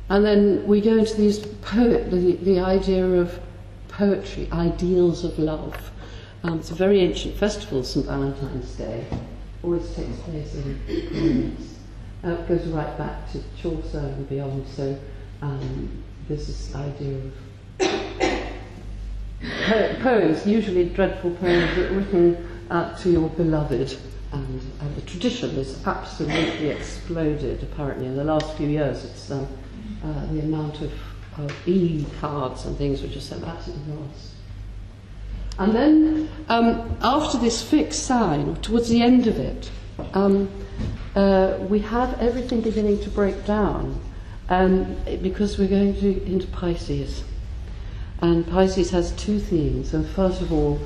And then we go into these the idea of poetry, ideals of love. It's a very ancient festival, St. Valentine's Day. Always takes place in Florence. It goes right back to Chaucer and beyond. So there's this idea of poems, usually dreadful poems, written to your beloved. And the tradition has absolutely exploded, apparently, in the last few years. It's the amount of e-cards and things which are so absolutely enormous. And then, after this fixed sign, towards the end of it, we have everything beginning to break down, because we're going into Pisces. And Pisces has two themes, and first of all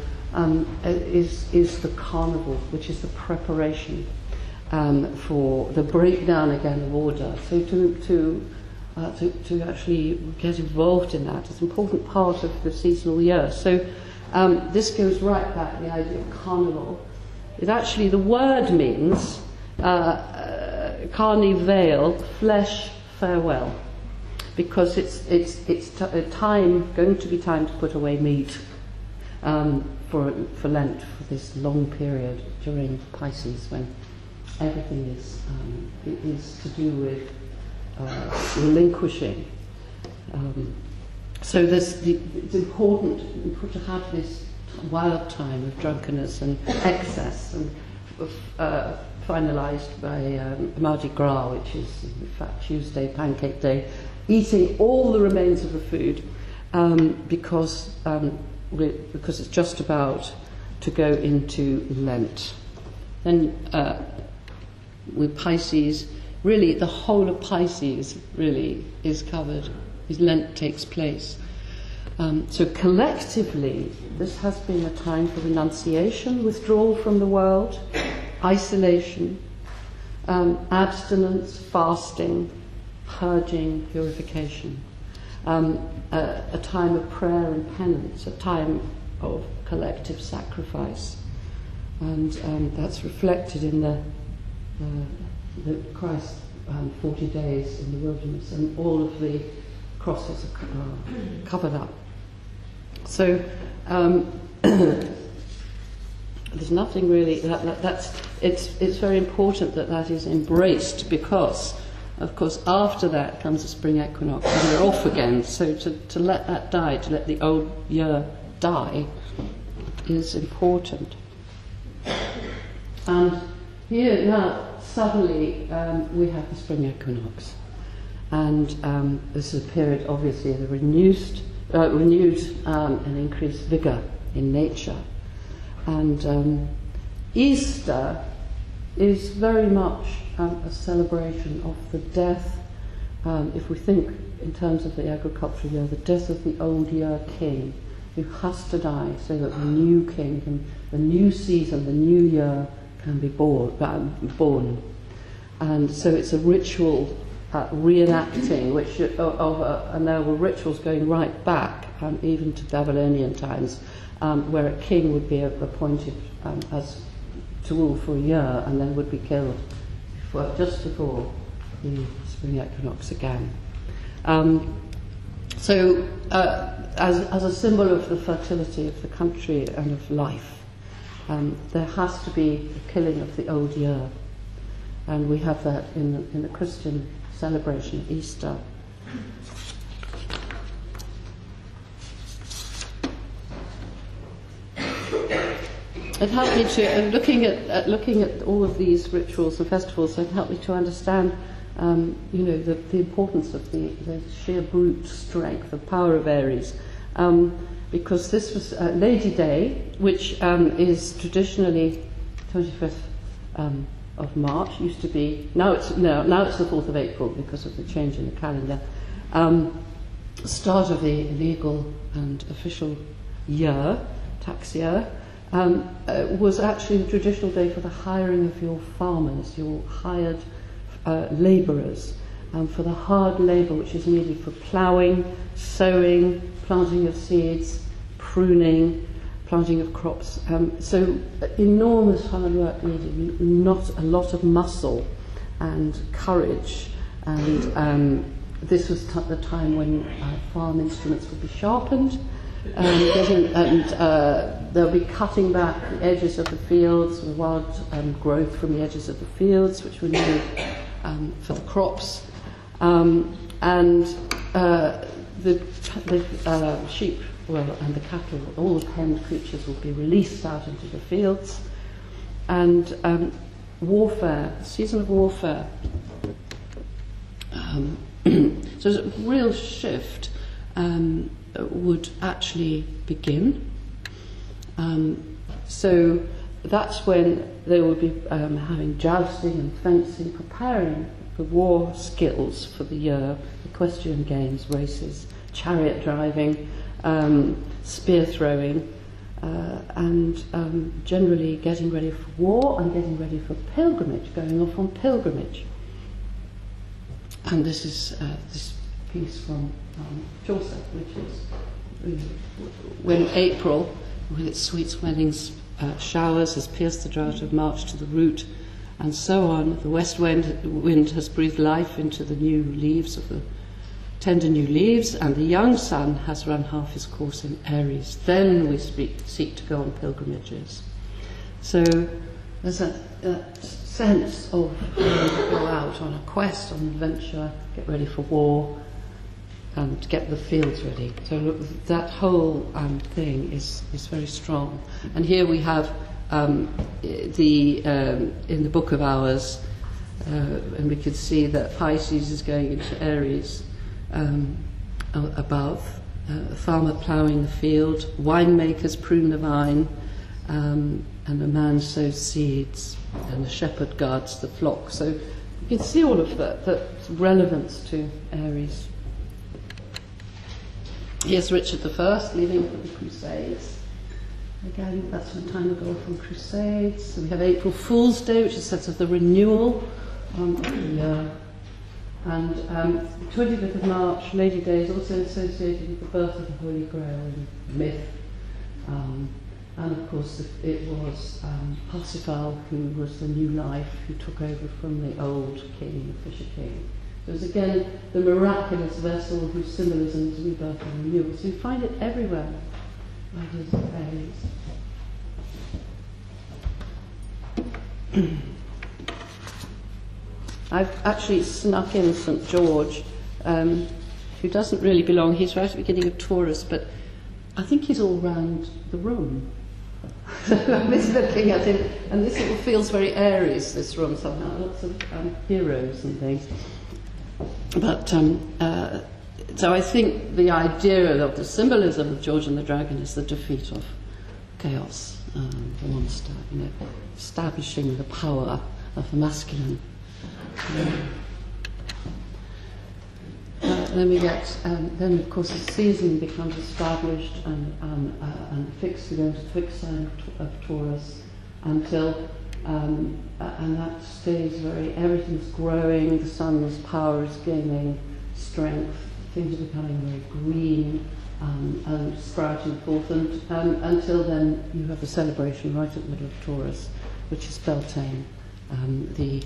is the carnival, which is the preparation for the breakdown again of order. So to actually get involved in that is an important part of the seasonal year. So this goes right back, the idea of carnival. It actually, the word means carnival, flesh farewell, because it's going to be time to put away meat for Lent, for this long period during Pisces, when everything is to do with relinquishing. So it's important to have this wild time of drunkenness and excess, and finalised by Mardi Gras, which is in fact Tuesday, Pancake Day, eating all the remains of the food because it's just about to go into Lent. Then with Pisces, really the whole of Pisces really is covered as Lent takes place. So collectively, this has been a time for renunciation, withdrawal from the world, isolation, abstinence, fasting, purging, purification, a time of prayer and penance, a time of collective sacrifice. And that's reflected in the Christ 40 days in the wilderness, and all of the crosses are covered up. So there's nothing really it's very important that is embraced, because of course after that comes the spring equinox and we're off again. So to let that die, to let the old year die, is important. And here now suddenly we have the spring equinox, and this is a period obviously of renewed and increased vigour in nature. And Easter is very much a celebration of the death, if we think in terms of the agricultural year, the death of the old year king, who has to die so that the new king, the new season, the new year can be born. And so it's a ritual reenacting, and there were rituals going right back even to Babylonian times, where a king would be appointed as to rule for a year and then would be killed just before the spring equinox again. So as a symbol of the fertility of the country and of life, there has to be a killing of the old year, and we have that in the Christian celebration of Easter. It helped me to, looking at all of these rituals and festivals, it helped me to understand, the importance of the sheer brute strength, the power of Aries, because this was Lady Day, which is traditionally 25th of March. Used to be now it's the 4th of April because of the change in the calendar. Start of the legal and official year, tax year. Was actually the traditional day for the hiring of your farmers, your hired labourers, for the hard labour which is needed for ploughing, sowing, planting of seeds, pruning, planting of crops. So enormous hard work needed, not a lot of muscle and courage and this was the time when farm instruments would be sharpened, they'll be cutting back the edges of the fields, the wild growth from the edges of the fields, which were needed for the crops, and the sheep, and the cattle, all the penned creatures will be released out into the fields, and warfare, season of warfare. So a real shift would actually begin. So that's when they will be having jousting and fencing, preparing the war skills for the year, equestrian games, races, chariot driving, spear throwing, and generally getting ready for war and getting ready for pilgrimage, going off on pilgrimage. And this is this piece from Chaucer, which is when April, with its sweet smelling showers, has pierced the drought of March to the root, and so on. The west wind has breathed life into the new leaves of the tender new leaves, and the young sun has run half his course in Aries. Then we seek to go on pilgrimages. So there's a sense of having to go out on a quest, on an adventure, get ready for war, and to get the fields ready. So that whole thing is very strong. And here we have in the Book of Hours, and we could see that Pisces is going into Aries above, a farmer ploughing the field, winemakers prune the vine, and the man sows seeds, and the shepherd guards the flock. So you can see all of that's relevance to Aries. Here's Richard I leaving for the Crusades. Again, that's the time of go from Crusades. So we have April Fool's Day, which is a sense of the renewal of the year. And 25th of March, Lady Day, is also associated with the birth of the Holy Grail in myth. And of course, it was Parsifal who was the new life, who took over from the old king, the Fisher King. So it was again the miraculous vessel whose symbolism is rebirth and renewal. So you find it everywhere. Ideas of Aries. I've actually snuck in St. George, who doesn't really belong. He's right at the beginning of Taurus, but I think he's all round the room. So I'm just looking at him, and this all feels very Aries, this room somehow, lots of heroes and things. But so I think the idea of the symbolism of George and the Dragon is the defeat of chaos, the monster, establishing the power of the masculine. Then we get, then of course the season becomes established and fixed. We go into the fixed sign of Taurus until, and that stays everything's growing, the sun's power is gaining strength, things are becoming very green and sprouting forth, and until then you have the celebration right at the middle of Taurus, which is Beltane, the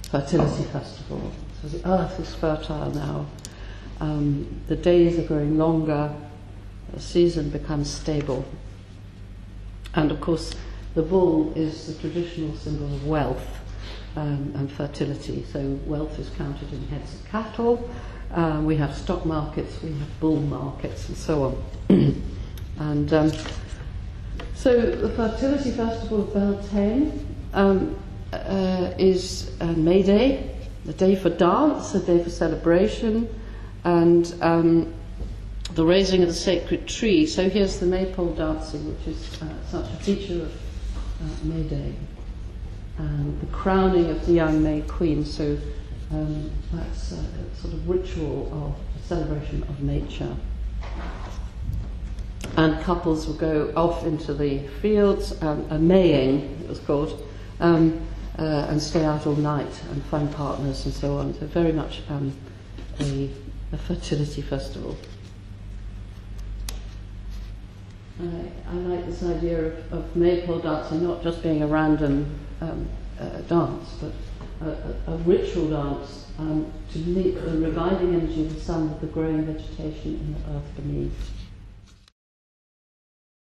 fertility festival. So the earth is fertile now. The days are growing longer. The season becomes stable. And of course, the bull is the traditional symbol of wealth and fertility. So wealth is counted in heads of cattle. We have stock markets, we have bull markets, and so on. And so the fertility festival of Beltane is May Day, a day for dance, a day for celebration, and the raising of the sacred tree. So here's the maypole dancing, which is such a feature of May Day, and the crowning of the young May Queen. So that's a sort of ritual of celebration of nature. And couples will go off into the fields, a maying it was called, and stay out all night and find partners and so on. So very much a fertility festival. I like this idea of maypole dancing not just being a random dance, but a ritual dance to link the reviving energy of the sun with the growing vegetation in the earth beneath.